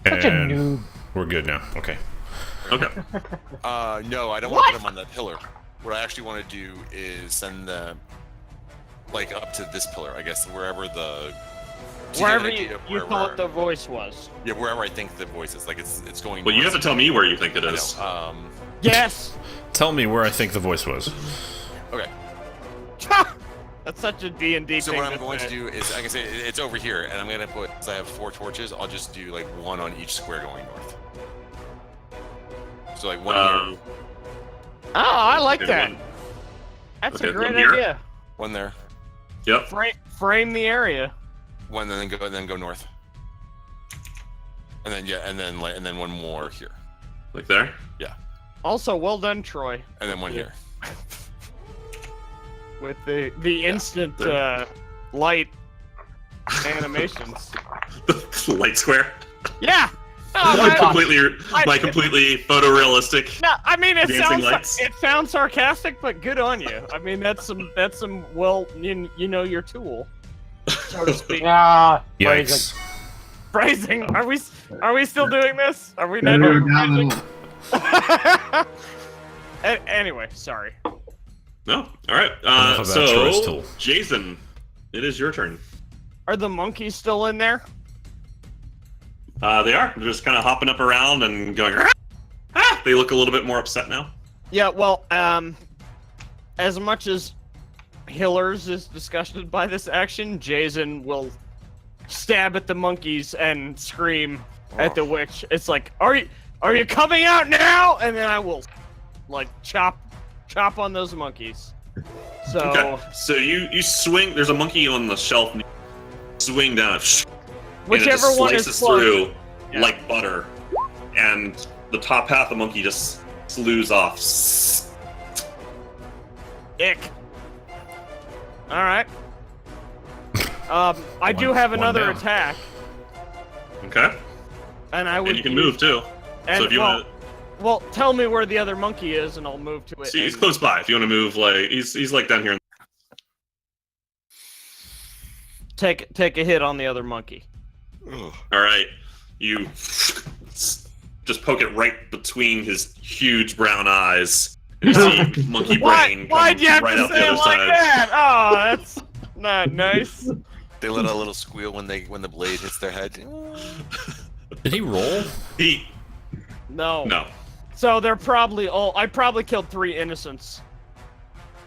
Such a And noob. we're good now. Okay. Okay. No, I don't want to put them on the pillar. What I actually want to do is send them, like, up to this pillar, I guess, wherever the... Wherever you thought the voice was. Yeah, wherever I think the voice is. Like, it's going... Well, you have to tell me where you think it is. Yes! Tell me where I think the voice was. Okay. That's such a D&D So thing. what I'm going to do is, like I say, it's over here, and I'm going to put, since I have 4 torches, I'll just do, like, 1 on each square going north. So, like, 1 here. Oh, I like Okay, that. one- That's okay, a great one here. idea. 1 there. Yep. Frame the area. 1, and then go north. And then, yeah, and then 1 more here. Like there? Yeah. Also, well done, Troy. And then 1 here. With the instant light animations. The light square. Yeah. No, my completely photorealistic. No, I mean it dancing lights. sounds sarcastic, but good on you. I mean that's some well you know your tool, so to speak. Ah, Yikes. Phrasing. Are we still doing this? Are we not doing phrasing? Anyway, sorry. No. All right. Enough about Troy's So, tool. Jason, it is your turn. Are the monkeys still in there? They are. They're just kind of hopping up around and going. Ah! They look a little bit more upset now. Yeah. Well, as much as Hillers is disgusted by this action, Jason will stab at the monkeys and scream at the witch. It's like, are you coming out now? And then I will, like, chop on those monkeys. So. Okay. So you swing. There's a monkey on the shelf. And you swing down. Whichever and it just one is slices close. through Yeah. like butter, and the top half of the monkey just slews off. Ick. All right. I do have one another down. attack, Okay. and I would. And you can move too. And, So if you well, want, well, tell me where the other monkey is, and I'll move to it. see, he's and- close by. If you want to move, like he's like down here. Take a hit on the other monkey. Ugh. All right, you just poke it right between his huge brown eyes. And you see monkey brain Why'd come you have right to out say the it other like side. that? Oh, that's not nice. They let out a little squeal when the blade hits their head. Did he roll? No. So they're probably all. I probably killed 3 innocents.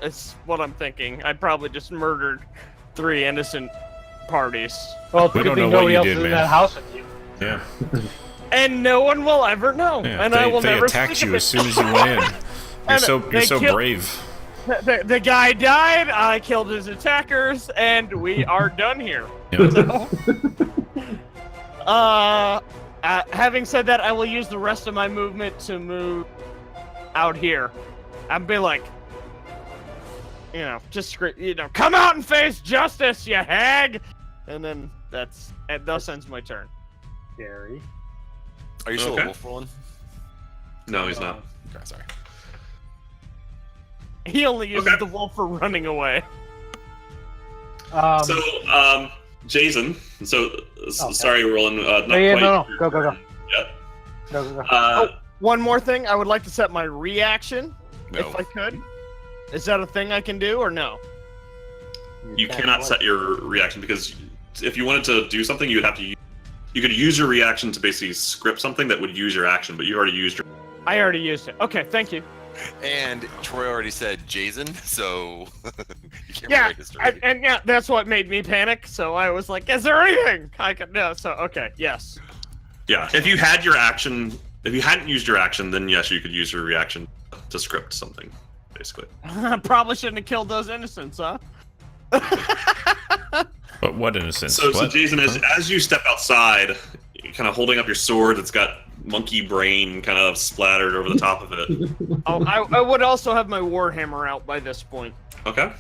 It's what I'm thinking. I probably just murdered 3 innocent parties. well, it's We a good don't thing know what nobody you else did, is in man. that house with you. Yeah. And no one will ever know. Yeah, and I will they never attacked speak you of as it. soon as you went in. And You're they so killed- brave. The guy died, I killed his attackers, and we are done here. Yeah. Having said that, I will use the rest of my movement to move out here. I'd be like, just come out and face justice, you hag! And then thus ends my turn. Scary. Are you still Okay. a wolf rolling? No, he's not. Okay, sorry. He only uses Okay. the wolf for running away. So, Jason. So, sorry, Roland. Not yeah, quite. no. Go. Yep. Go. One more thing, I would like to set my reaction, No. if I could. Is that a thing I can do, or no? You cannot set your reaction because if you wanted to do something, you'd have to. You could use your reaction to basically script something that would use your action, but you already used your. I already used it. Okay, thank you. And Troy already said Jason, so you can't Yeah, rewrite history. and yeah, that's what made me panic. So I was like, "Is there anything I can do?" So okay, yes. Yeah, if you had your action, if you hadn't used your action, then yes, you could use your reaction to script something, basically. Probably shouldn't have killed those innocents, huh? But what innocence? So What? Jason, as you step outside, kind of holding up your sword that's got monkey brain kind of splattered over the top of it. Oh, I would also have my warhammer out by this point. Okay.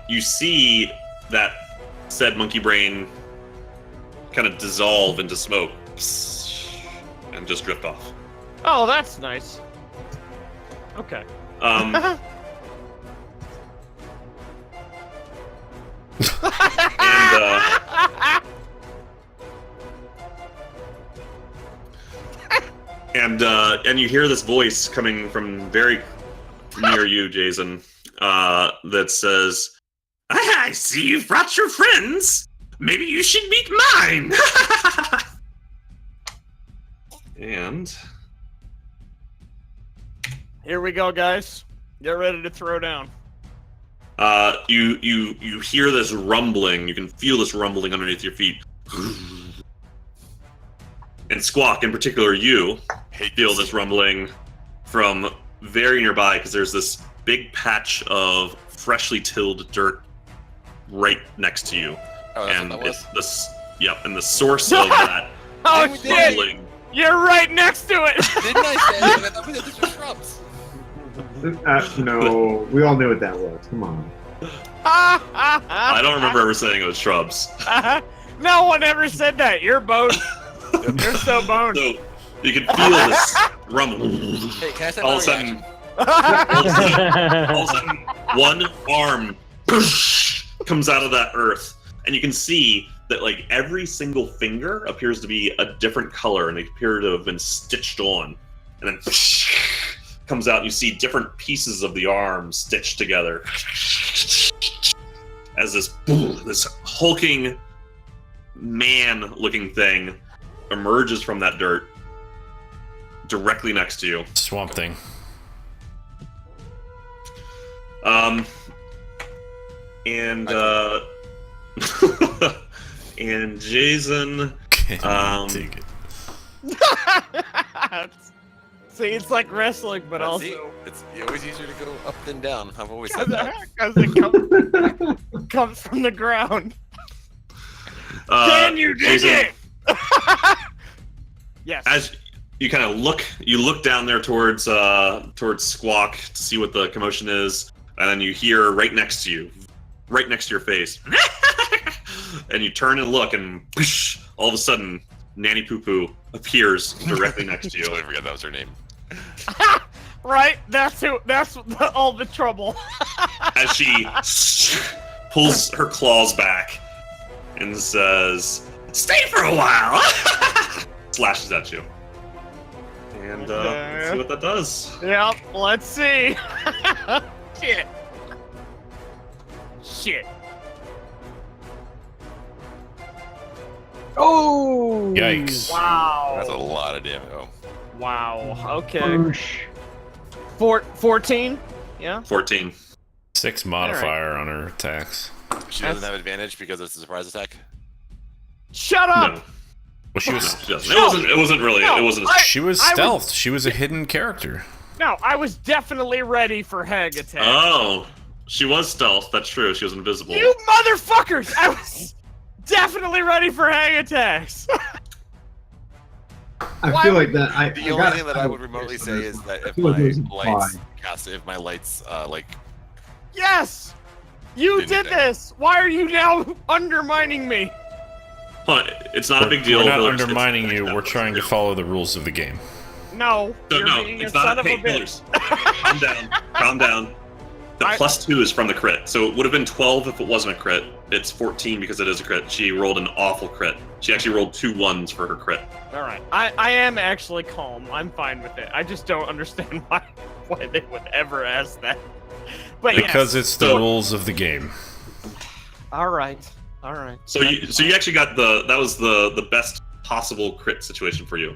You see that said monkey brain kind of dissolve into smoke and just drift off. Oh, that's nice. Okay. And And you hear this voice coming from very near you, Jason, that says, I see you've brought your friends. Maybe you should meet mine. And Here we go, guys. Get ready to throw down. you hear this rumbling. You can feel this rumbling underneath your feet. And Squawk, in particular, you feel this rumbling from very nearby because there's this big patch of freshly tilled dirt right next to you. Oh, that's And what that was? it's this, yep, and the source of that Oh, we shit! did. rumbling. You're right next to it! Didn't I say that? I thought we said these were shrubs. No, we all knew what that was. Come on. I don't remember ever saying it was shrubs. No one ever said that. You're boned. You're so boned. So you can feel this rumble. Hey, can I say All my of a sudden, reaction? all of a sudden, one arm comes out of that earth, and you can see that like every single finger appears to be a different color, and they appear to have been stitched on. And then comes out, and you see different pieces of the arm stitched together as this hulking man-looking thing emerges from that dirt directly next to you. Swamp Thing. And and Jason, Take it. See, it's like wrestling, but See, also it's always easier to go up than down. I've always said that. because it comes from the ground. Dan, you did Jason, it! Yes. as you kind of look down there towards Squawk to see what the commotion is, and then you hear right next to your face, and you turn and look, and whoosh, all of a sudden, Nanny Poo Poo appears directly next to you. Totally forgot that was her name. Right? That's all the trouble. As she pulls her claws back and says, "Stay for a while." Slashes at you. And let's see what that does. Yep, let's see. Shit. Shit. Oh! Yikes. Wow. That's a lot of damage. Oh. Wow. Okay. Boosh. 14? Yeah? 14. 6 modifier on her attacks. She doesn't have advantage because it's a surprise attack. Shut up! No, Well, she no, was she doesn't. It wasn't really. No, It wasn't. she was I stealth. She was a hidden character. No, I was definitely ready for Hag attack. Oh, she was stealth. That's true. She was invisible. You motherfuckers! I was definitely ready for Hag attacks. I Why feel would- like that. The only thing that I would remotely say is that if feel like it was my lights if my lights like Yes! You Didn't did they? this! Why are you now undermining me? Hold on, it's not a big deal. We're not Pillars. undermining It's- you. We're trying to follow the rules of the game. No, No, you're no, being a it's son not. of Hey, a bitch. Pillars. Calm down. Calm down. The I- +2 is from the crit, so it would have been 12 if it wasn't a crit. It's 14 because it is a crit. She rolled an awful crit. She actually rolled 2 1s for her crit. Alright, I am actually calm. I'm fine with it. I just don't understand why they would ever ask that. But Because yes. it's the So- rules of the game. Alright. So you actually got that was the best possible crit situation for you.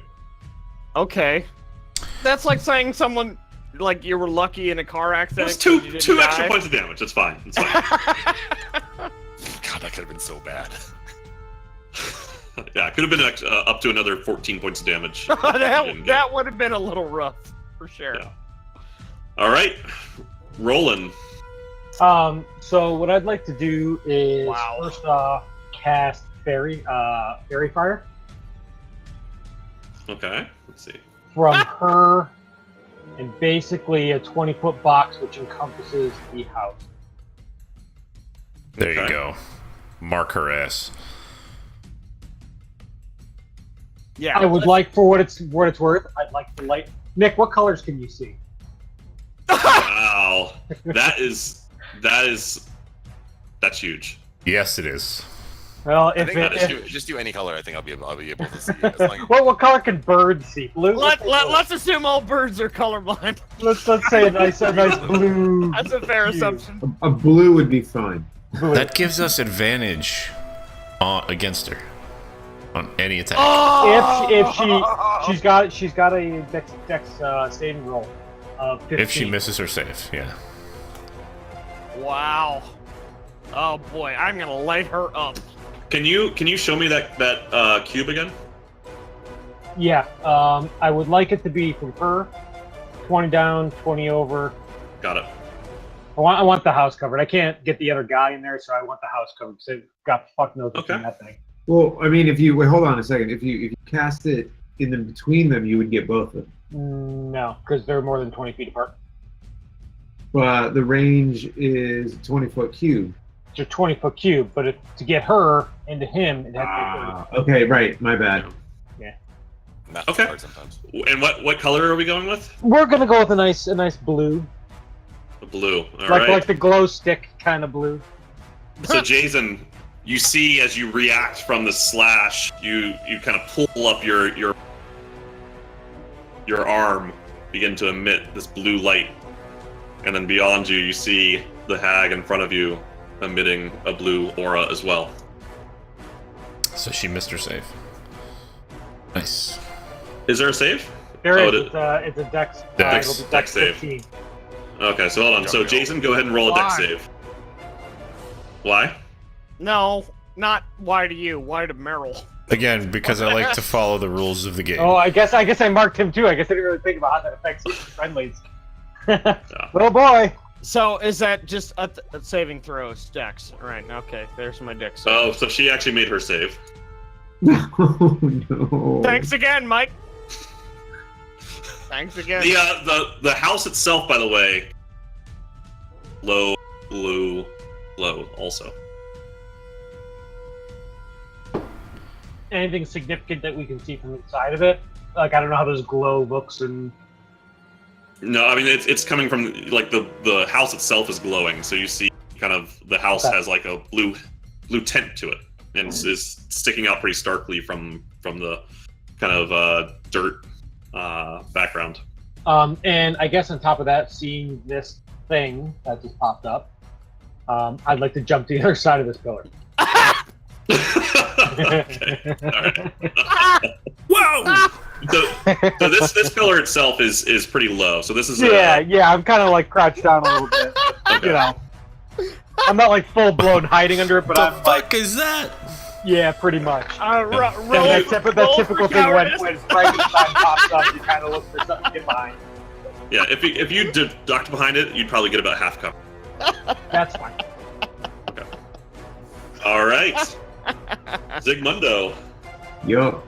Okay. That's like saying someone, like, you were lucky in a car accident. That's 'cause you two didn't extra die. points of damage. It's fine. It's fine. God, that could have been so bad. Yeah, it could have been up to another 14 points of damage. You didn't get. that would have been a little rough, for sure. Yeah. All right, Roland. So what I'd like to do is Wow. first off cast fairy fire Okay, let's see. from her, and basically a 20-foot box which encompasses the house. There you Okay. go. Mark her ass. Yeah. I would like, for what it's worth, I'd like to light. Nick, what colors can you see? Wow, that's huge. Yes, it is. Well, I if think it, just do any color. I think I'll be able to see. As long what color can birds see? Blue. Let's assume all birds are colorblind. Let's say a nice blue. That's a fair hue. assumption. A blue would be fine. Blue. That gives us advantage against her on any attack. If she's got a dex saving roll of 15. If she misses her save, yeah. Wow. Oh boy, I'm gonna light her up. Can you show me that cube again? Yeah. I would like it to be from her. 20 down, 20 over. Got it. I want the house covered. I can't get the other guy in there, so I want the house covered because they've got fuck knows what's in that thing. Well, I mean, if you wait, hold on a second. If you cast it in between them, you would get both of them. No, because they're more than 20 feet apart. But the range is a 20-foot cube. It's a 20-foot cube, but to get her into him, it has to be 30. Okay, right. My bad. math Okay. hard sometimes. And what color are we going with? We're gonna go with a nice blue, The blue. All right. like the glow stick kind of blue. So Jason, you see as you react from the slash, you kind of pull up your arm, begin to emit this blue light, and then beyond you, you see the hag in front of you emitting a blue aura as well. So she missed her save. Nice. Is there a save? There Oh, is. It's a dex. Dex. It'll be Dex save. 15. Okay, so hold on. So Jason, go ahead and roll a dex Why? save. Why? No, not why to you, why to Meryl. Again, because I like to follow the rules of the game. Oh, I guess I marked him too. I guess I didn't really think about how that affects friendlies. Little boy. So is that just a saving throw, Dex? Right, okay, there's my Dex. Oh, so she actually made her save. Oh no. Thanks again, Mike. Thanks again. The house itself, by the way, low, blue, low also. Anything significant that we can see from inside of it? Like, I don't know how those glow looks and... No, I mean it's coming from like the house itself is glowing, so you see kind of the house Okay. has like a blue tint to it, and is sticking out pretty starkly from the kind of dirt background. And I guess on top of that, seeing this thing that just popped up, I'd like to jump to the other side of this pillar. Okay. All right. Whoa! So this pillar itself is pretty low. So this is Yeah, I'm kind of like crouched down a little bit. Okay. You know, I'm not like full blown hiding under it, but the I'm like, fuck is that? yeah, pretty much. Roll that typical for thing when cowardice. Frankenstein pops up, you kind of look for something to get behind. Yeah, if you ducked behind it, you'd probably get about half cover. That's fine. All right, Zigmundo. Yup.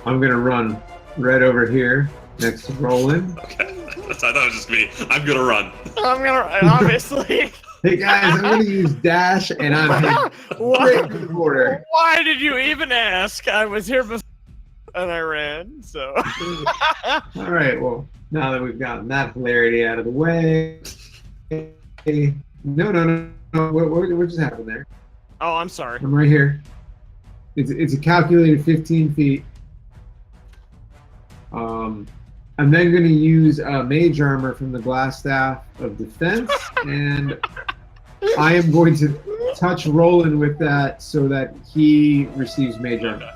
I'm gonna run right over here next to Roland. Okay, I thought it was just me. I'm gonna run. I'm gonna obviously. Hey guys, I'm gonna use dash and I'm heading straight to the border. Why did you even ask? I was here before and I ran. So. All right. Well, now that we've gotten that hilarity out of the way, no. What just happened there? Oh, I'm sorry. I'm right here. It's a calculated 15 feet. I'm then going to use mage armor from the glass staff of defense, and I am going to touch Roland with that so that he receives mage armor. Okay.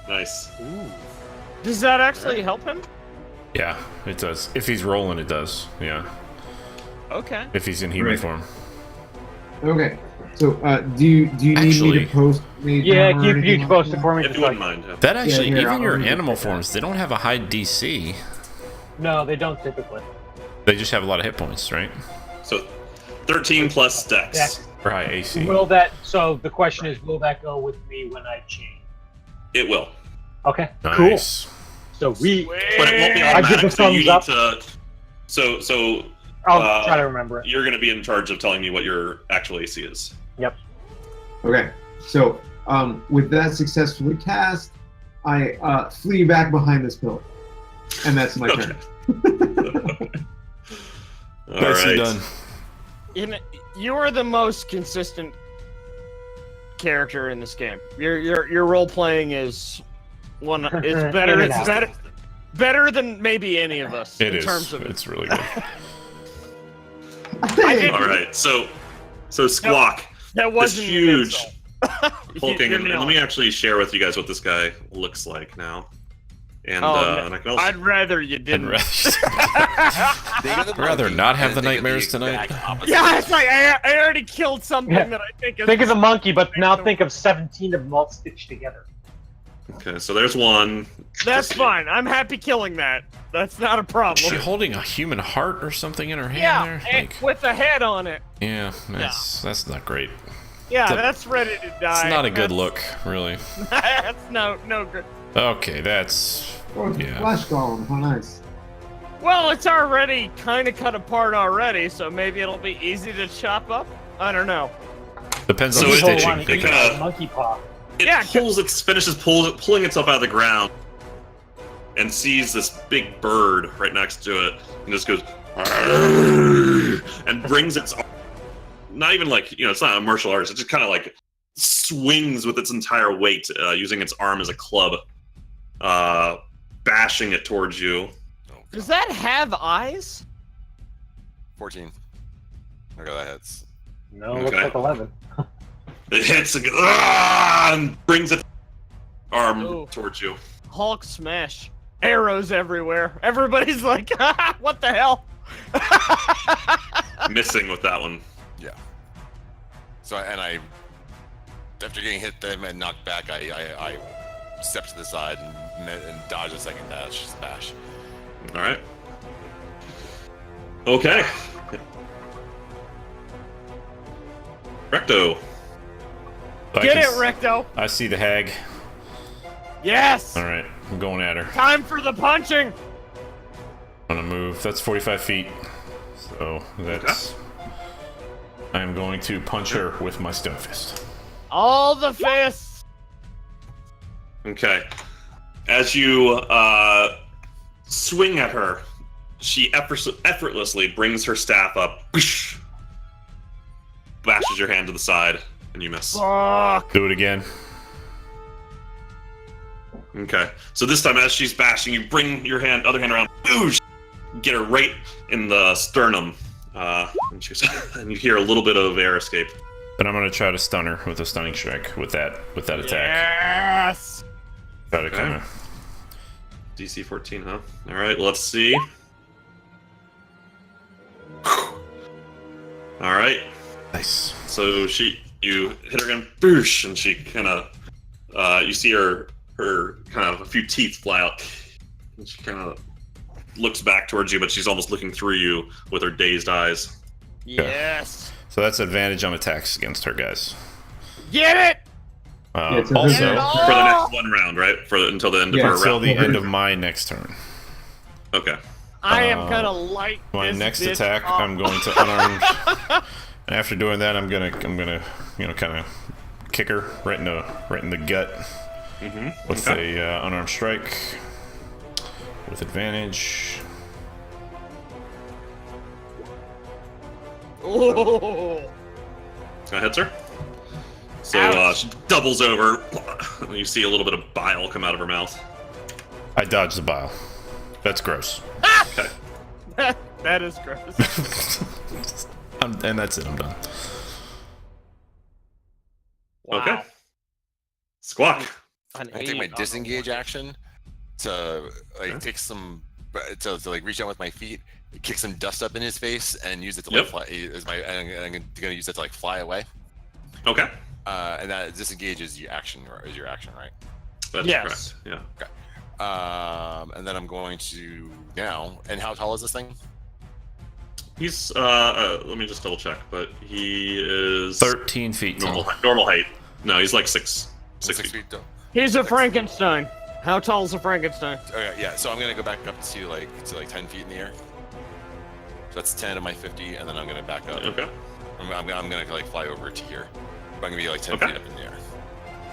Nice. Does that actually help him? Yeah, it does. If he's rolling, it does. Yeah. Okay. If he's in human Right. form. Okay. So, do you need me Actually- to post mage Yeah, armor? or keep anything you like posted that? for me. If Just you wouldn't like, mind. Yeah. That actually, here, even I'll your read it. animal forms, they don't have a high DC. no, they don't typically. They just have a lot of hit points, right? So 13 plus dex. Dex. Or high AC. Will that? So the question is, will that go with me when I change? It will, Okay, cool. Nice. So we. but it won't be I give automatic. the So you thumbs need up. to. So I'll try to remember it. you're going to be in charge of telling me what your actual AC is. Yep. Okay, so with that successfully cast, I flee back behind this pillar, and that's my Okay. turn. All Nicely right. done. You are the most consistent character in this game. Your role playing is better. It's better than maybe any of us It in is. terms of It's really good. All right, so Squawk, that this wasn't an huge insult. hulking, You're and let nailing me it. actually share with you guys what this guy looks like now. And, Oh, and I can also I'd rather you I'd didn't. rather not have the nightmares tonight. Yeah, it's like I already killed something Yeah. that I think is. Think of the monkey, but now think of 17 of them all stitched together. Okay, so there's one. That's fine. I'm happy killing that. That's not a Is she problem. holding a human heart or something in her hand Yeah, there? and with a head on it. Yeah, that's not great. Yeah, It's a- that's ready to die. It's not a good look, really. That's no good. Okay, that's Oh, Yeah. Flash Golem, how nice. Well, it's already kind of cut apart already, so maybe it'll be easy to chop up. I don't know. depends So on the it- stitching. Hold on, it kinda- monkey paw. It Yeah, finishes pulling itself out of the ground, and sees this big bird right next to it, and just goes and brings its not even like it's not a martial artist. It just kind of like swings with its entire weight, using its arm as a club, bashing it towards you. Does that have eyes? 14. Okay, that hits. No, looks Okay. like 11. It hits and brings its arm Ooh. towards you. Hulk smash. Arrows everywhere. Everybody's like, what the hell? Missing with that one. Yeah. So I, after getting hit them and knocked back, I step to the side and dodge a second dash smash. All right. Okay. Recto. Get it, Recto. I see the hag. Yes. All right, I'm going at her. Time for the punching. I'm gonna move. That's 45 feet. So that's. I'm going to punch her with my stone fist. All the fists. Okay. As you swing at her, she effortlessly brings her staff up, whoosh, bashes your hand to the side, and you miss. Fuck. Do it again. Okay. So this time, as she's bashing, you bring your other hand around, boosh, get her right in the sternum, and you hear a little bit of air escape. But I'm gonna try to stun her with a stunning strike with that attack. Yes. Try to Okay. kind of. DC 14, huh? All right. Let's see. All right. Nice. So you hit her again, boosh, and she kind of, you see her kind of a few teeth fly out, and she kind of looks back towards you, but she's almost looking through you with her dazed eyes. Yes. So that's advantage on attacks against her, guys. Get it. it's a Also, advantage. For the next one round, right? Until the end of Yeah, her until round. the end of my next turn. Okay. I am gonna light My this next bitch attack, up. I'm going to unarmed. And after doing that, I'm gonna, kind of kick her right in the gut with a unarmed strike with advantage. Ooh. That hits her. So Ouch. she doubles over, and you see a little bit of bile come out of her mouth. I dodged the bile. That's gross. Okay. That is gross. And that's it. I'm done. Wow. Okay. Squawk. An I take my 8 on the disengage one. action to like take some to like reach out with my feet, kick some dust up in his face, and use it to like Yep. fly. And I'm gonna use it to like fly away. Okay. And that disengage is your action, right? That's Yes. correct. Yeah. And then I'm going to now. And how tall is this thing? He's let me just double check, but he is 13 feet tall. normal height. No, he's like six feet. feet. He's a Frankenstein. How tall is a Frankenstein? Okay, yeah. So I'm gonna go back up to like 10 feet in the air. So that's 10 of my 50, and then I'm gonna back up. Okay. I'm gonna like fly over to here. I'm gonna be like 10 Okay. feet up in the air.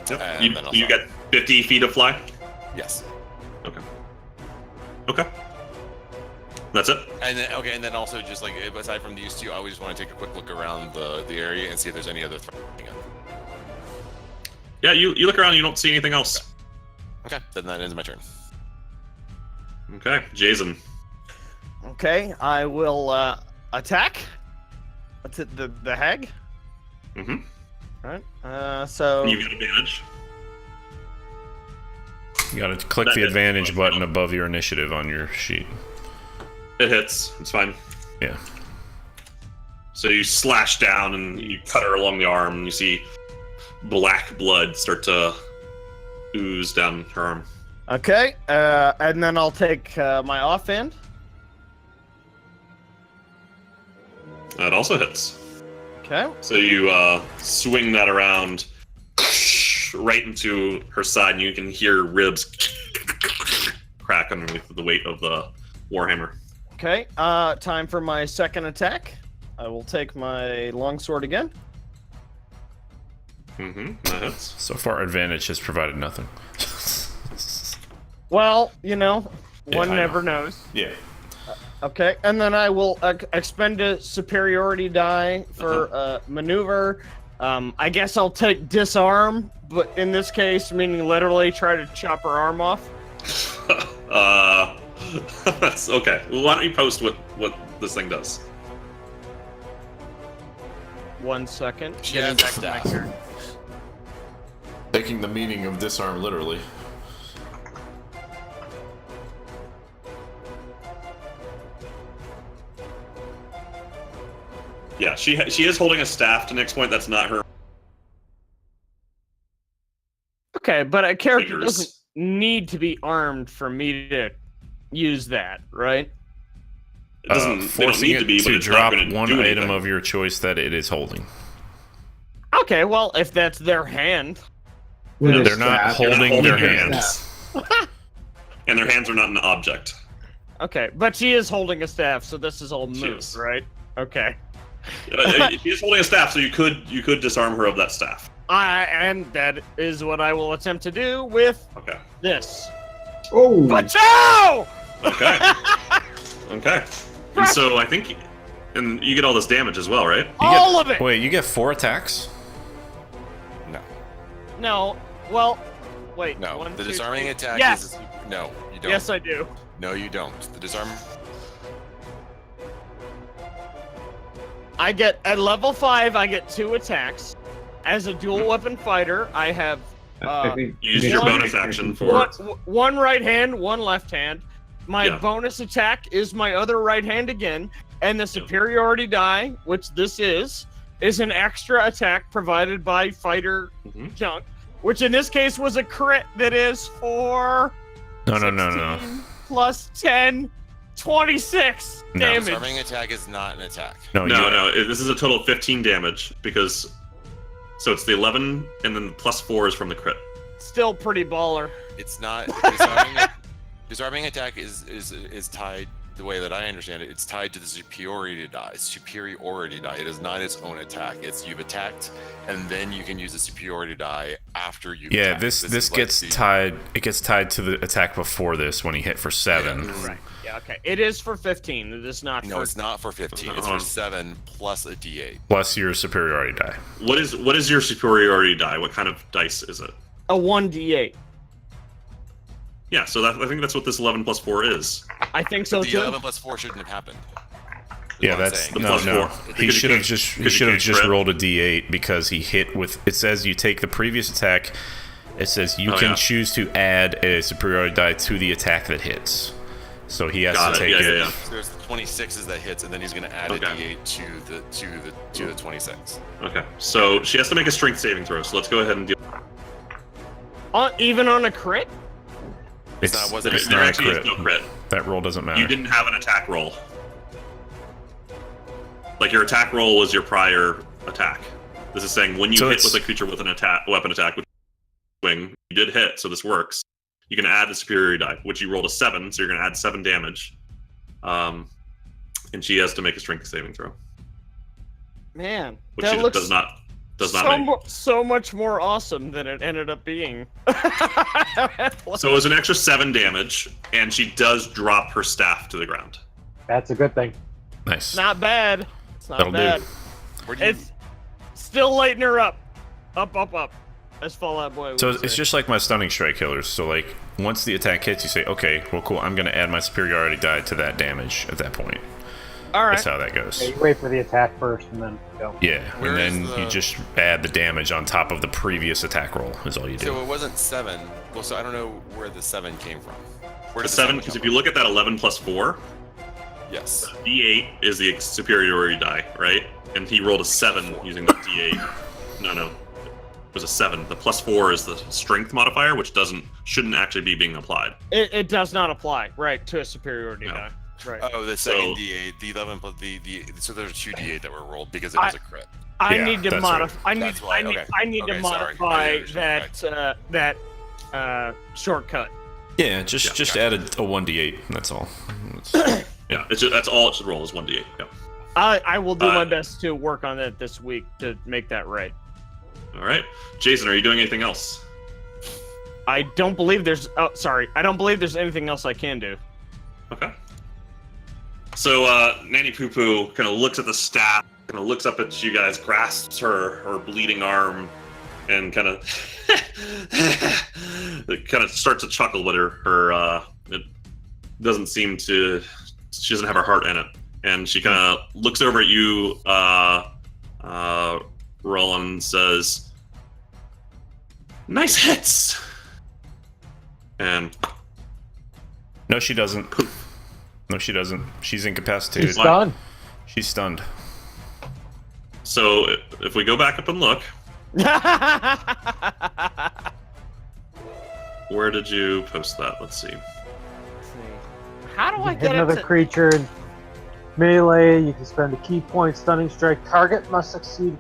Yep. And then I'll You stop. got 50 feet of fly? Yes. Okay. That's it? And then also just like aside from these two, I always just want to take a quick look around the area and see if there's any other threat. Yeah, you look around, you don't see anything else. Okay, then that ends my turn. Okay, Jason. Okay, I will attack the hag. Mm-hmm. Right. So You get advantage. You gotta click That the hits. advantage button above your initiative on your sheet. It hits. It's fine. Yeah. So you slash down and you cut her along the arm, and you see black blood start to ooze down her arm. okay, and then I'll take my offhand. That also hits. Okay. So you swing that around right into her side, and you can hear ribs crack underneath the weight of the warhammer. Okay. Time for my second attack. I will take my longsword again. Mm-hmm. That hits. So far, advantage has provided nothing. Well, one Yeah, I never know. knows. Yeah. Okay, and then I will expend a superiority die for maneuver. I guess I'll take disarm, but in this case, meaning literally try to chop her arm off. That's okay. Well, why don't you post what this thing does? 1 second. She has Getting a back to my staff. turn. Taking the meaning of disarm literally. Yeah, she is holding a staff to Nick's point. That's not her. Okay, but a character Fingers. doesn't need to be armed for me to use that, right? It doesn't. They don't Forcing need to be, it but to it's drop not going to one do item anything. of your choice that it is holding. Okay, well, if that's their hand. With No, a They're not staff. holding holding their your hands. And their hands are not an object. Okay, but she is holding a staff, so this is all She moot, is. right? Okay. She is holding a staff, so you could disarm her of that staff. And that is what I will attempt to do with Okay. this. Oh, Pachow! Okay. Okay. And so I think, and you get all this damage as well, right? All of it! Wait, you get 4 attacks? No, No, well, wait. no. 1, The 2, disarming 3. attack Yes! is no. You don't. Yes, I do. No, you don't. The disarm. I get, at level 5, I get 2 attacks. As a dual weapon fighter, I have I think You used Nick- your One- bonus action for. one right hand, one left hand. My Yeah. bonus attack is my other right hand again, and the superiority die, which this is an extra attack provided by fighter Mhm. junk, which in this case was a crit that is for No. 16 plus 10, 26 No. damage. Disarming attack is not an attack. No, No. This is a total of 15 damage because. So it's the 11, and then plus 4 is from the crit. Still pretty baller. It's not. Disarming attack is tied. The way that I understand it, it's tied to the superiority die. Superiority die. It is not its own attack. It's you've attacked, and then you can use the superiority die after you. Yeah, attack. this is like gets the- tied. It gets tied to the attack before this when he hit for 7. Right. Yeah, okay. It is for 15. It is not No, for... it's not for 15. It's Uh-huh. for 7 plus a D8. Plus your superiority die. What is your superiority die? What kind of dice is it? a 1d8. Yeah, so I think that's what this 11 plus 4 is. I think so The too. 11 plus 4 shouldn't have happened. Yeah, what I'm that's saying. The no. plus 4. He Because should you have just because you can't crit. rolled a d8 because he hit with. It says you take the previous attack. It says you Oh, can yeah. choose to add a superiority die to the attack that hits. So he has Got to it. take Yeah, it. yeah. So there's the 26s that hits, and then he's going to add Okay. a D8 to the 26. Okay, so she has to make a strength saving throw. So let's go ahead and deal. Even on a crit? It's, not- wasn't it's it- There not a actually is crit. no crit. That roll doesn't matter. You didn't have an attack roll. Like your attack roll was your prior attack. This is saying when you So hit it's- with a creature with an weapon attack with wing, you did hit, so this works. You can add the superiority die, which you rolled a 7, so you're going to add 7 damage. And she has to make a strength saving throw, Man, which that she looks does not so, make. so much more awesome than it ended up being. So it was an extra 7 damage, and she does drop her staff to the ground. That's a good thing. Nice. Not bad. It's not That'll bad. do. Where do you, It's still lighting her up. Up, up, up. as Fallout Boy would So say. it's just like my stunning strike killers. So like once the attack hits, you say, okay, well cool, I'm gonna add my superiority die to that damage at that point. All right. That's how that goes. Yeah, you wait for the attack first and then go. Yeah, Where and is then you the- just add the damage on top of the previous attack roll. Is all you do. So it wasn't 7. Well, so I don't know where the 7 came from. Where The did 7, come because if from? you look at that 11 plus 4, Yes. D8 is the superiority die, right? And he rolled a 7 using the D8. No. It was a 7. The plus 4 is the strength modifier, which shouldn't actually be being applied. It does not apply, right, to a superiority No. die. Right. Oh, the second D8, the 11 plus the so there's 2 D8 that were rolled because it was a crit. I Yeah, need to that's modify. right. That's why, okay. I need to Okay, sorry. modify I understand. that shortcut. Yeah, just add a 1d8. That's all. Yeah, that's all it should roll is 1D8. Yeah. I will do my best to work on that this week to make that right. All right. Jason, are you doing anything else? I don't believe there's. Oh, sorry. I don't believe there's anything else I can do. Okay. So Nanny Poo Poo kind of looks at the staff, kind of looks up at you guys, grasps her bleeding arm, and kind of starts to chuckle, but her it doesn't seem to. She doesn't have her heart in it, and she kind of looks over at you, Roland, and says, "Nice hits." And No, she doesn't. No, she doesn't. She's incapacitated. He's done. She's stunned. so if we go back up and look, where did you post that? Let's see. How do I Hit get it another to... creature in melee. You can spend a key point. Stunning strike. Target must succeed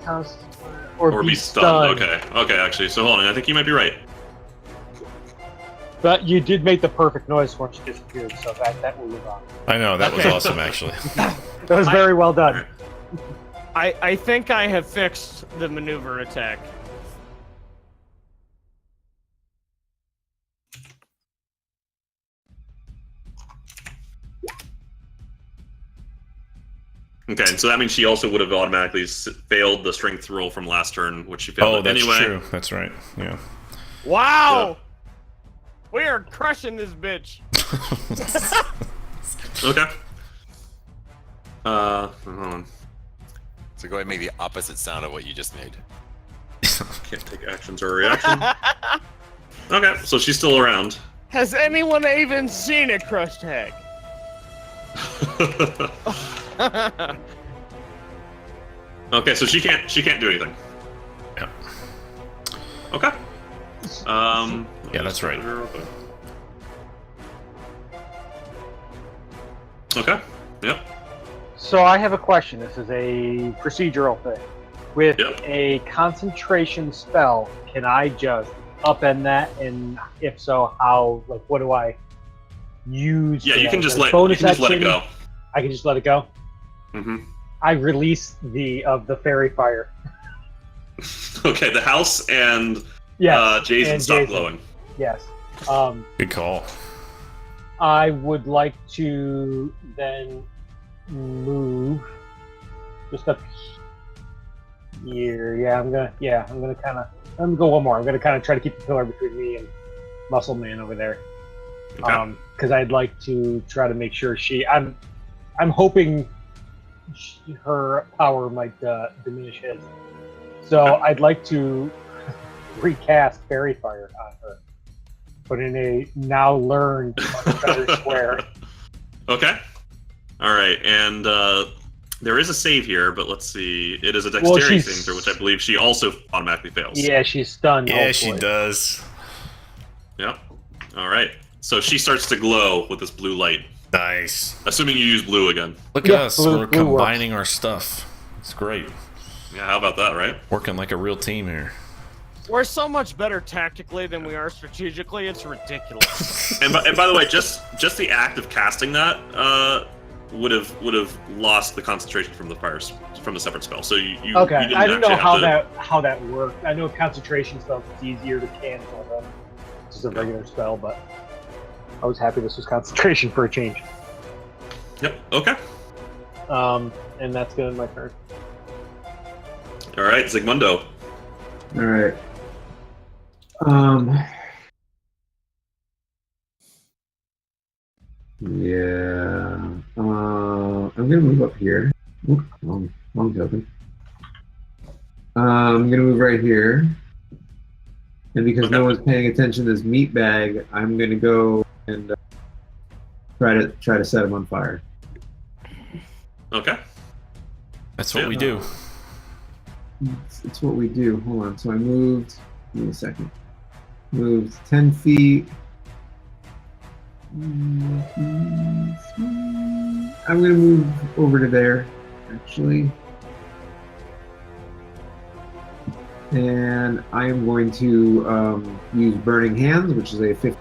or be stunned. Okay, actually. So hold on. I think you might be right. But you did make the perfect noise once you disappeared, so that will live on. I know, that was Okay. awesome, actually. That was very well done. I think I have fixed the maneuver attack. Okay, and so that means she also would have automatically failed the strength roll from last turn, which she failed Oh, that's anyway. true. That's right. Yeah. Wow! We are crushing this bitch. Okay. Hold on. So go ahead and make the opposite sound of what you just made. Can't take actions or reaction. Okay, so she's still around. Has anyone even seen a crushed hag? Okay, so she can't do anything. Yeah. Okay. Yeah, that's right. Okay. Yep. So I have a question. This is a procedural thing. With Yep. a concentration spell, can I just upend that? And if so, how? Like, what do I use? Yeah, for you that? can Is just that a let bonus it action? go. I can just let it go. Mm-hmm. I release the fairy fire. Okay, the house and Yes. Jason and stop Jason. glowing. Yes. Good call. I would like to then move just up here. I'm gonna go one more. I'm gonna kind of try to keep the pillar between me and Muscle Man over there. Okay. Because I'd like to try to make sure I'm hoping her power might diminish his. So I'd like to recast Fairy Fire on her. Put in a now learned much better square. Okay. All right, and there is a save here, but let's see. It is a dexterity she's- saving throw, which I believe she also automatically fails. Yeah, she's stunned. Yeah, she hopefully. does. Yep. All right. So she starts to glow with this blue light. Nice. Assuming you use blue again. Look Yeah, at us. blue- We're blue works. combining our stuff. It's great. Yeah, how about that, right? Working like a real team here. We're so much better tactically than we are strategically. It's ridiculous. And by the way, just the act of casting that would have lost the concentration from the fires from the separate spell. So you Okay, you didn't I don't know actually have how that worked. I know concentration spells it's easier to cancel than just a regular spell, but I was happy this was concentration for a change. Yep. Okay. And that's gonna be my turn. All right, Zygmundo. All right. Yeah. I'm gonna move up here. Oop, wrong token. I'm gonna move right here. And because no one's paying attention to this meat bag, I'm gonna go and try to set him on fire. Okay. That's what we do. It's what we do. Hold on. So I moved. Give me a second. Moved 10 feet. I'm gonna move over to there, actually. And I am going to use Burning Hands, which is a 50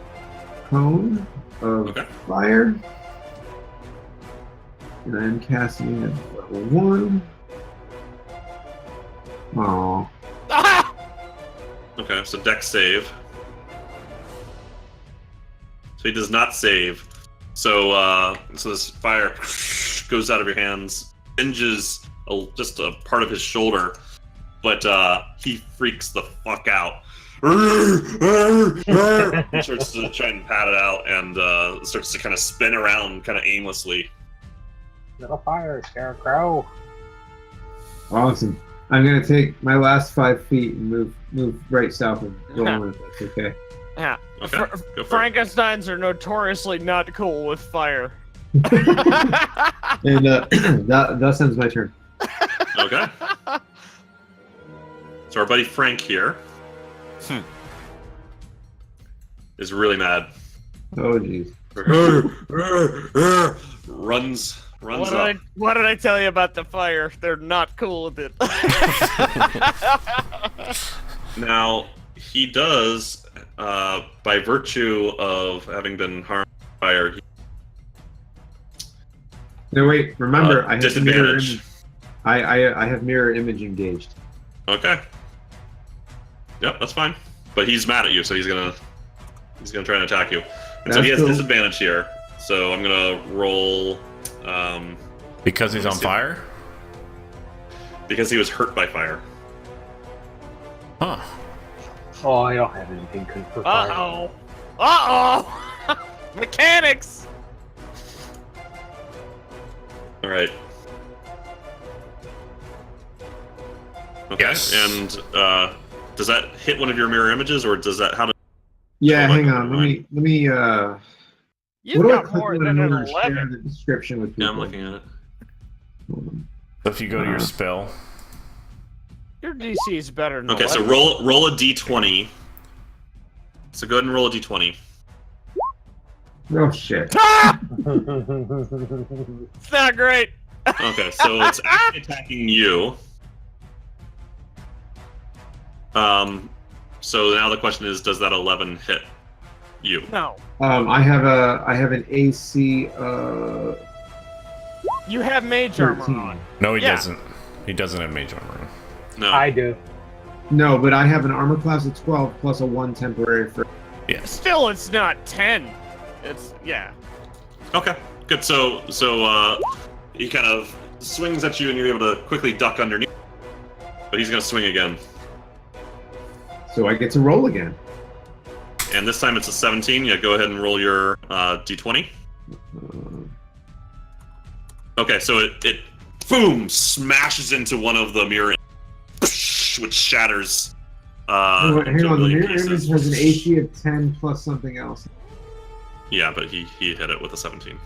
cone of fire. And I'm casting it at level 1. Aww. Okay, so dex save. So he does not save. So so this fire goes out of your hands, singes just a part of his shoulder, but he freaks the fuck out. He starts to try and pat it out and starts to kind of spin around kind of aimlessly. Little fire, Scarecrow. Awesome. I'm gonna take my last 5 feet and move right south of Roland, if that's okay. Yeah. Okay, go for it. Frankensteins are notoriously not cool with fire. And that ends my turn. Okay. So our buddy Frank here is really mad. Oh jeez. runs up. What did I tell you about the fire? They're not cool with it. Now, he does, by virtue of having been harmed by fire, No, wait. Remember, I have the mirror disadvantage. image. I have mirror image engaged. Okay. Yep, that's fine. But he's mad at you, so he's gonna try and attack you. And so he has That's cool. disadvantage here. So I'm gonna roll. Because he's on fire? Because he was hurt by fire. Huh. Oh, I don't have anything good for fire. Uh-oh! Mechanics! All right. Okay. Yes. And does that hit one of your mirror images, or does that Yeah, Oh, hang my on. God. Let me. You've What do I got click more on than in an order to share 11. the description with people? Yeah, I'm looking at it. Hold on. So if you go to your spell, Your DC is better than Okay, so 11. roll a d20. So go ahead and roll a d20. Oh shit. Ah! It's not great. Okay, so it's actually attacking you. So now the question is, does that 11 hit you? No. I have an AC. You have mage armor 13. on. no, he Yeah. doesn't. He doesn't have mage armor. No. I do. No, but I have an armor class of 12 plus a 1 temporary for. Yes. Still, it's not 10. It's, yeah. Okay, good. So he kind of swings at you, and you're able to quickly duck underneath. But he's gonna swing again, So I get to roll again. and this time it's a 17. Yeah, go ahead and roll your d20. Okay, so it boom smashes into one of the mirror, which shatters. Oh, wait, hang into a on, the million mirror pieces. image has an AC of 10 plus something else. Yeah, but he hit it with a 17.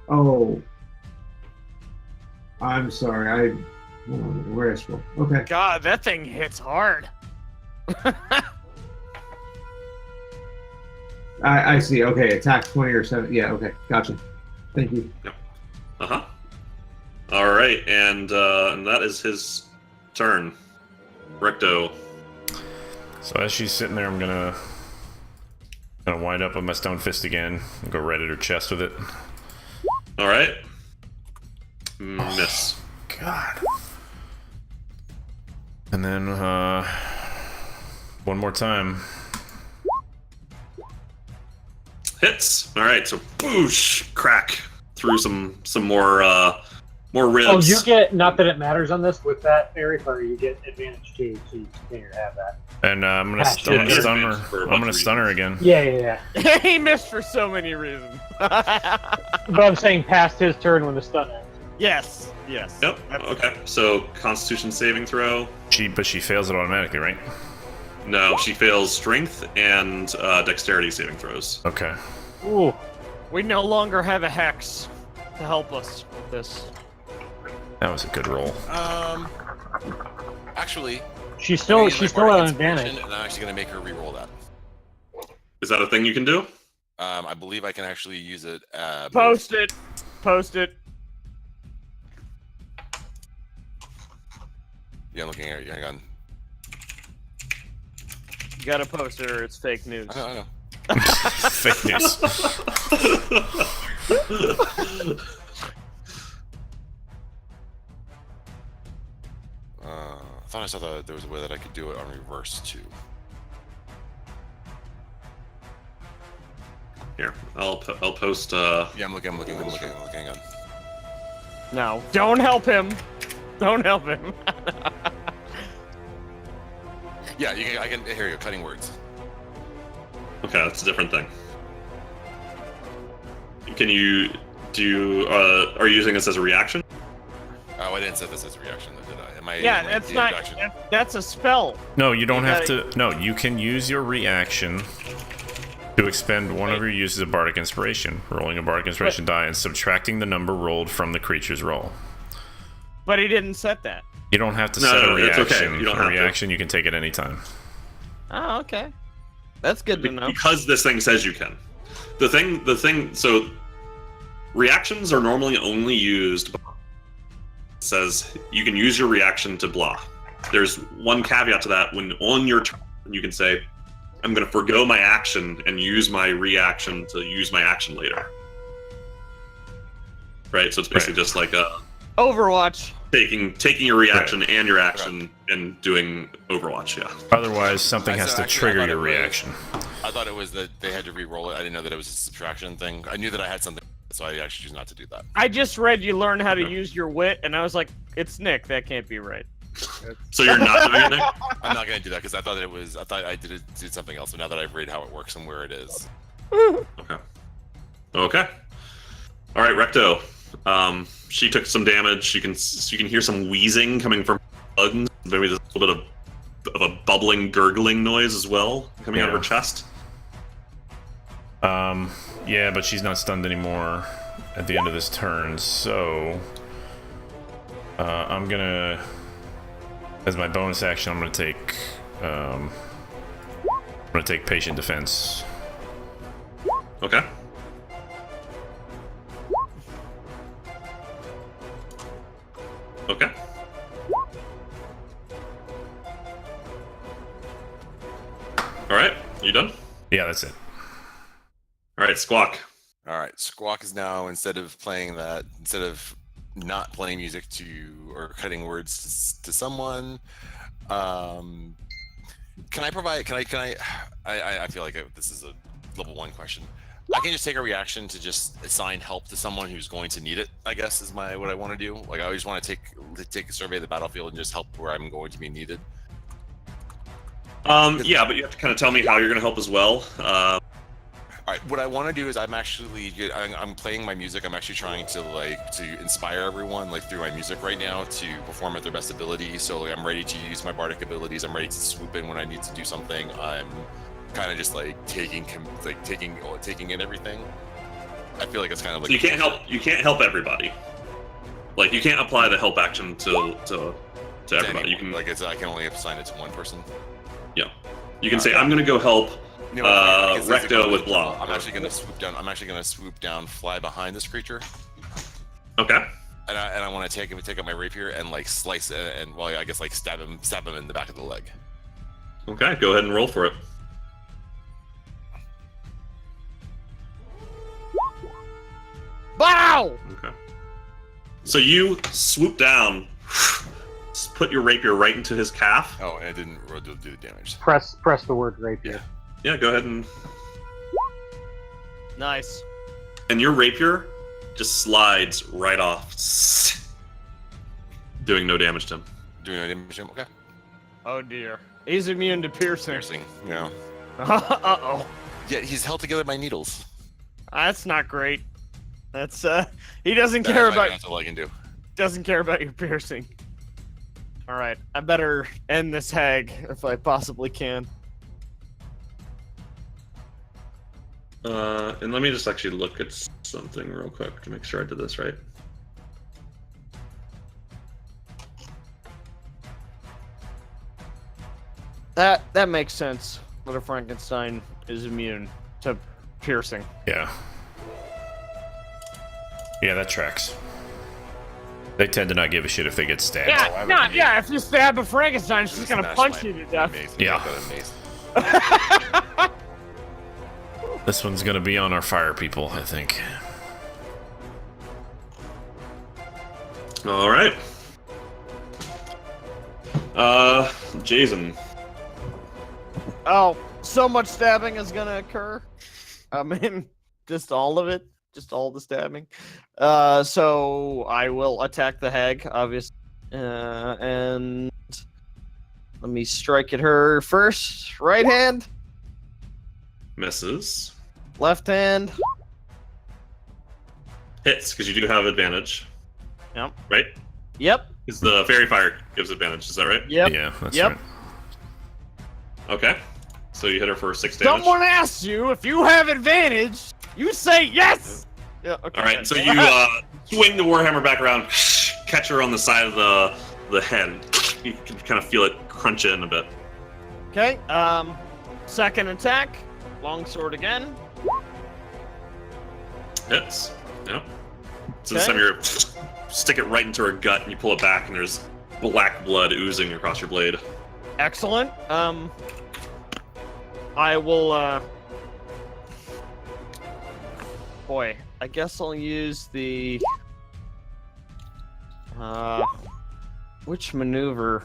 Oh. I'm sorry, hold on, where I scroll? Okay. God, that thing hits hard. I see, okay, attack 20 or 7. Yeah, okay, gotcha. Thank you. Uh-huh. All right, and that is his turn. Recto. So as she's sitting there, I'm gonna wind up with my stone fist again and go right at her chest with it. All right. Miss. God. And then one more time. Hits. All right, so boosh, crack through some more ribs. Oh, you get, not that it matters on this, with that fairy fire, you get advantage too, so you continue to have that. And I'm gonna Gosh, stun yeah, her. for a I'm bunch gonna of stun her again. Yeah. He missed for so many reasons. But I'm saying past his turn when the stun ends. Yes. Yep. That's- Okay. So Constitution saving throw. But she fails it automatically, right? No, she fails Strength and Dexterity saving throws. Okay. Ooh. We no longer have a hex to help us with this. That was a good roll. Actually, She's I'm still gonna use my at an bardic advantage. inspiration, and I'm actually gonna make her re-roll that. Is that a thing you can do? I believe I can actually use it. Post it. Yeah, I'm looking at you. Hang on. You gotta post it or it's fake news. I know. Fake news. I thought I saw that there was a way that I could do it on reverse too. Here, I'll post. Yeah, I'm looking. Hang on. No, don't help him. Don't help him. Yeah, I can. Here you go. Cutting words. Okay, that's a different thing. Can you do? Are you using this as a reaction? Oh, I didn't set this as a reaction, though, did I? Am I? Yeah, am I that's the not. reaction? That's a spell. No, you don't You have to. No, you can use your reaction to expend one of your uses of Bardic Inspiration, rolling a Bardic Inspiration die and subtracting the number rolled from the creature's roll. But he didn't set that. You don't have to No, set no, a it's okay. reaction. You don't A have to. reaction you can take at any time. Oh, okay. That's good to know. Because this thing says you can. The thing. So reactions are normally only used. It says you can use your reaction to blah. There's one caveat to that. When on your turn, you can say, I'm going to forgo my action and use my reaction to use my action later. Right? So it's basically just like Overwatch. taking your reaction and your action and doing Overwatch, yeah. Otherwise, something has to trigger your reaction. I thought it was that they had to re-roll it. I didn't know that it was a subtraction thing. I knew that I had something, so I actually choose not to do that. I just read you learn how to use your wit, and I was like, it's Nick. That can't be right. So you're not doing it, Nick? I'm not gonna do that because I thought I did something else. But now that I've read how it works and where it is, Okay. All right, Recto. She took some damage. You can hear some wheezing coming from her lungs. Maybe there's a little bit of a bubbling, gurgling noise as well coming out of her chest. Yeah, but she's not stunned anymore at the end of this turn, so I'm gonna, as my bonus action, I'm gonna take patient defense. Okay. Okay. All right, you done? Yeah, that's it. All right, Squawk. all right. Squawk is now instead of not playing music or cutting words to someone. Can I provide? I feel like this is a level 1 question. I can just take a reaction to just assign help to someone who's going to need it, I guess, is what I want to do. Like, I always want to take a survey of the battlefield and just help where I'm going to be needed. Yeah, but you have to kind of tell me how you're going to help as well. All right, what I want to do is I'm playing my music. I'm actually trying to inspire everyone through my music right now to perform at their best ability. So I'm ready to use my bardic abilities. I'm ready to swoop in when I need to do something. I'm kind of just taking in everything. I feel like it's kind of like You can't help everybody. Like, you can't apply the help action to everybody. You can I can only assign it to one person. Yeah. You can say, I'm going to go help You know, Recto with blah. I'm actually gonna swoop down. Fly behind this creature. Okay. And I want to take up my rapier and slice it and I guess stab him in the back of the leg. Okay, go ahead and roll for it. Wow! Okay. So you swoop down, put your rapier right into his calf. Oh, and it didn't do the damage. Press the word rapier. Yeah, go ahead and Nice. and your rapier just slides right off, doing no damage to him. Doing no damage to him? Okay. Oh dear. He's immune to piercing. Piercing. Yeah. Uh-oh. Yet he's held together by needles. That's not great. That's he doesn't That's care about That's all I can do. doesn't care about your piercing. All right, I better end this hag if I possibly can. And let me just actually look at something real quick to make sure I did this right. That makes sense. That a Frankenstein is immune to piercing. Yeah. Yeah, that tracks. They tend to not give a shit if they get stabbed. Yeah, if you stab a Frankenstein, she's gonna punch you to death. Yeah. This one's gonna be on our fire people, I think. All right. Jason. Oh, so much stabbing is gonna occur. I mean, just all of it. Just all the stabbing. So I will attack the hag, obviously. And let me strike at her first. Right hand, Misses. left hand. Hits, because you do have advantage. Yep. Right? Yep. Because the fairy fire gives advantage, is that right? Yep. Yeah, that's Yep. right. Okay. So you hit her for 6 damage. Someone asks you if you have advantage. You say yes. Yeah. Okay. All right, so you swing the warhammer back around, catch her on the side of the head. You can kind of feel it crunch in a bit. Okay. Second attack. Longsword again. Hits. Yep. So this Okay. time you're stick it right into her gut, and you pull it back, and there's black blood oozing across your blade. Excellent. I will. Boy, I guess I'll use the. Which maneuver?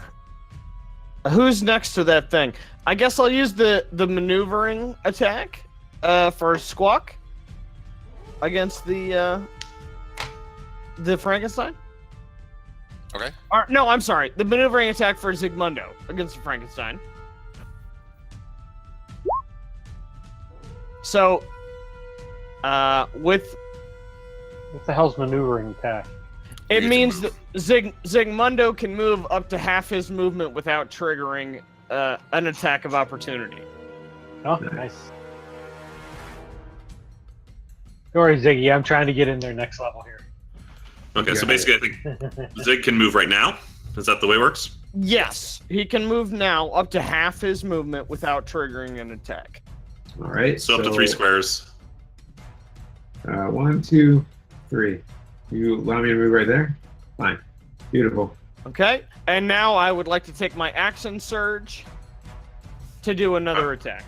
Who's next to that thing? I guess I'll use the maneuvering attack. For Squawk. Against the Frankenstein. Okay. Or, no, I'm sorry. The maneuvering attack for Zygmundo against the Frankenstein. So, with What the hell's maneuvering attack? it You means get that Zygmundo can move up to half his movement without triggering an attack of opportunity. Oh, nice. Don't worry, Ziggy. I'm trying to get in there next level here. Okay, so basically, I think Zig can move right now. Is that the way it works? Yes, he can move now up to half his movement without triggering an attack. All right. So up to 3 squares. 1, 2, 3. You allow me to move right there? Fine. Beautiful. Okay, and now I would like to take my action surge to do another attack.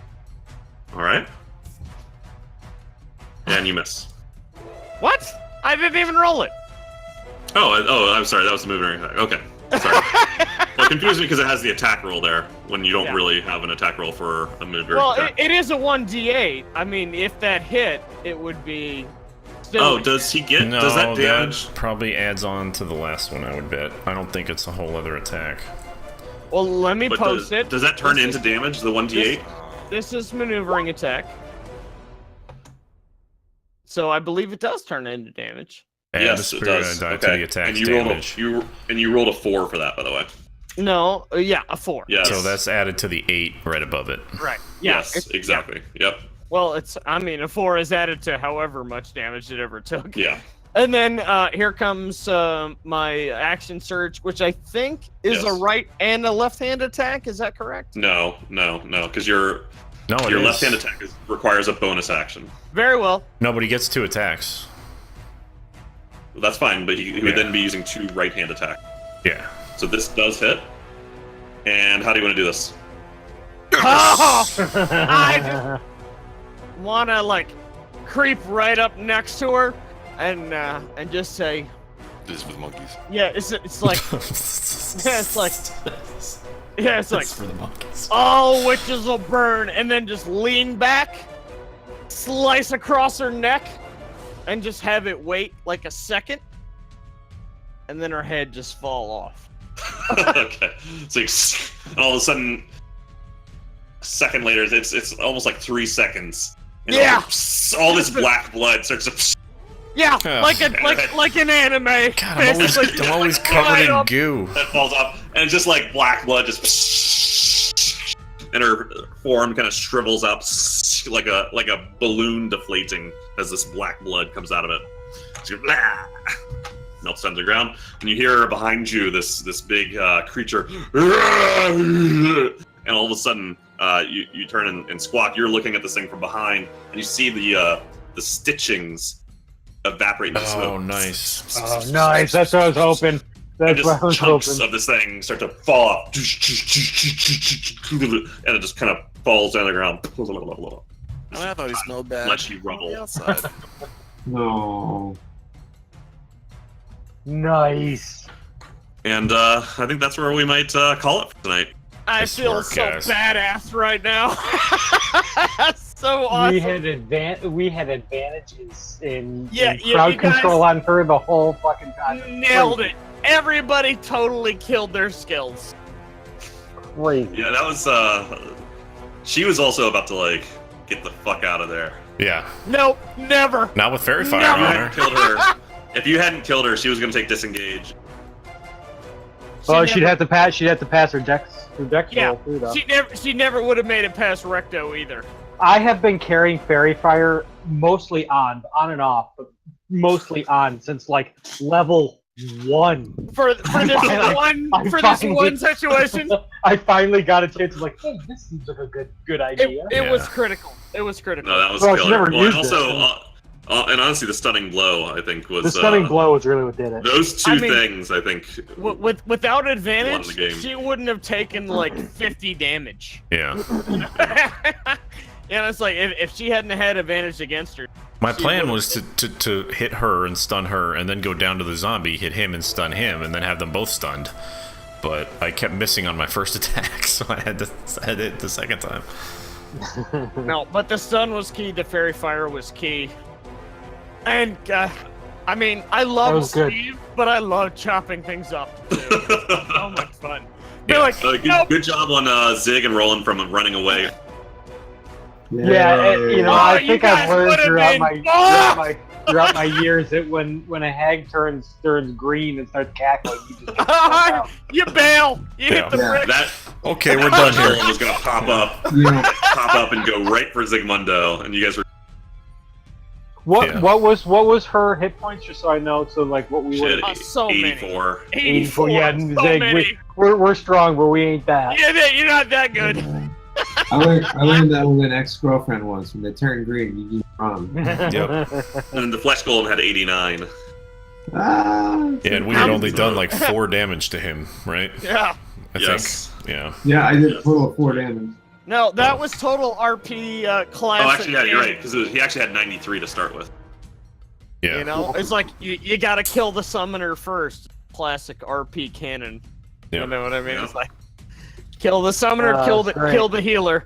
All right. And you miss. What? I didn't even roll it. Oh, I'm sorry. That was the moving attack. Okay. Sorry. Well, it confused me because it has the attack roll there when you don't Yeah. really have an attack roll for a moving Well, attack. it is a 1d8. I mean, if that hit, it would be. Still Oh, does he get? No, does that damage? that probably adds on to the last one, I would bet. I don't think it's a whole other attack. Well, let me But post it. does that turn This into is- damage? The 1d8? This is maneuvering attack. So I believe it does turn into damage. Add Yes, the it spirit does. die Okay. to the attack's and you damage. rolled a 4 for that, by the way. No, yeah, a 4. Yes. So that's added to the 8 right above it. Right. Yeah. Yes, it's- exactly. Yep. Well, I mean, a 4 is added to however much damage it ever took. Yeah. And then here comes my action surge, which I think is Yes. a right and a left-hand attack. Is that correct? No, because your No, it your is. left-hand attack requires a bonus action. Very well. Nobody gets 2 attacks. That's fine, but he would Yeah. then be using 2 right-hand attack. Yeah. So this does hit. And how do you want to do this? I just want to like creep right up next to her and just say, This is for the monkeys. yeah, it's like yeah, it's like for the monkeys. all witches will burn, and then just lean back, slice across her neck, and just have it wait like a second, and then her head just fall off. Okay. So and all of a sudden, a second later, it's almost like 3 seconds. And Yeah. All this black blood starts to. Yeah, Yeah. like an anime. God, I'm always covered in goo. That falls off, and just like black blood just. And her form kind of shrivels up like a balloon deflating as this black blood comes out of it. She goes, "Blah!" Melts down to the ground, and you hear behind you this big creature, and all of a sudden you turn and Squawk. You're looking at this thing from behind, and you see the stitchings evaporate into smoke. Oh, nice. Oh, nice. That's what I was hoping. And That's what I just was chunks hoping. of this thing start to fall off, and it just kind of falls down the ground. I thought he smelled bad. Let you rubble. Outside. No. Nice. And I think that's where we might call it for tonight. I Nice feel work, so guys. badass right now. That's so awesome. We had advantages in Yeah, crowd you guys control on her the whole fucking time. Nailed it. Everybody totally killed their skills. Crazy. Yeah, that was. She was also about to like get the fuck out of there. Yeah. Nope, never. Not with Fairy Fire No. If you on hadn't her. killed her, if you hadn't killed her, she was gonna take disengage. Well, she'd have to pass her dex Yeah, roll too, though. she never would have made it past Recto either. I have been carrying Fairy Fire mostly on and off, but mostly on since like level 1. For this one situation, I finally got a chance to like, hey, this seems like a good idea. it was Yeah. critical. It was critical. No, that was Well, she killer. never Well, and used also, and honestly, the stunning blow I think was the stunning blow was really what did it. Those two I mean, things I think. Without Won advantage, the game. she wouldn't have taken like 50 damage. Yeah. Yeah, it's like if she hadn't had advantage against her. My She plan would've- was to hit her and stun her, and then go down to the zombie, hit him and stun him, and then have them both stunned. But I kept missing on my first attack, so I had to hit the second time. No, but the stun was key. The fairy fire was key. And I mean, I That love was good. Steve, but I love chopping things up too. So much fun. Be Yeah. like, nope. Good job on Zig and Roland from running away. Yeah, you know, Oh, I you think guys I've learned would've throughout my years that when a hag turns green and starts cackling, you just get You bail. You Yeah. hit the Yeah. brick. That Okay, we're done here. Roland was gonna pop up and go right for Zigmundo, and you guys were Yeah. What was her hit points, just so I know, so like what we shit, would so many. 84. 84. Yeah, So Zig, many. we're strong, but we ain't that. Yeah, you're not that good. I learned that with an ex-girlfriend once. When they turn green, you just run. Yep. And the Flesh Golem had 89. Ah, Yeah, and we had only done like 4 damage to him, right? Yeah. I Yes. think. Yeah. yeah, I did a total of 4 damage. No, that was total RP classic. Oh, actually, yeah, you're game. right, because he actually had 93 to start with. Yeah. You know, it's like you gotta kill the summoner first. Classic RP canon. Yeah. You know what I mean? Yeah. It's like kill the summoner, kill That's great. the healer.